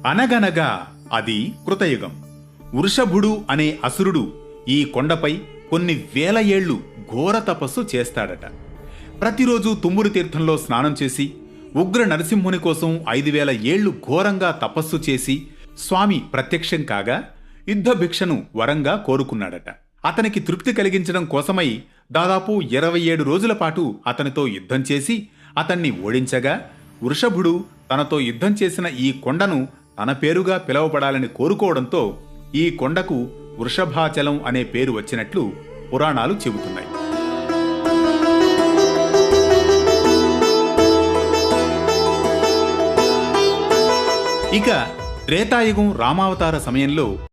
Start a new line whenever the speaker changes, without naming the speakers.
అనగనగా అది కృతయుగం. వృషభుడు అనే అసురుడు ఈ కొండపై కొన్ని వేల ఏళ్లు ఘోర తపస్సు చేస్తాడట. ప్రతిరోజు తుమ్మురు తీర్థంలో స్నానం చేసి ఉగ్ర నరసింహుని కోసం 5000 ఏళ్లు ఘోరంగా తపస్సు చేసి స్వామి ప్రత్యక్షం కాగా యుద్ధ భిక్షను వరంగా కోరుకున్నాడట. అతనికి తృప్తి కలిగించడం కోసమై దాదాపు 27 రోజుల పాటు అతనితో యుద్ధం చేసి అతన్ని ఓడించగా వృషభుడు తనతో యుద్ధం చేసిన ఈ కొండను తన పేరుగా పిలువబడాలని కోరుకోవడంతో ఈ కొండకు వృషభాచలం అనే పేరు వచ్చినట్లు పురాణాలు చెబుతున్నాయి. ఇక త్రేతాయుగం రామావతార సమయంలో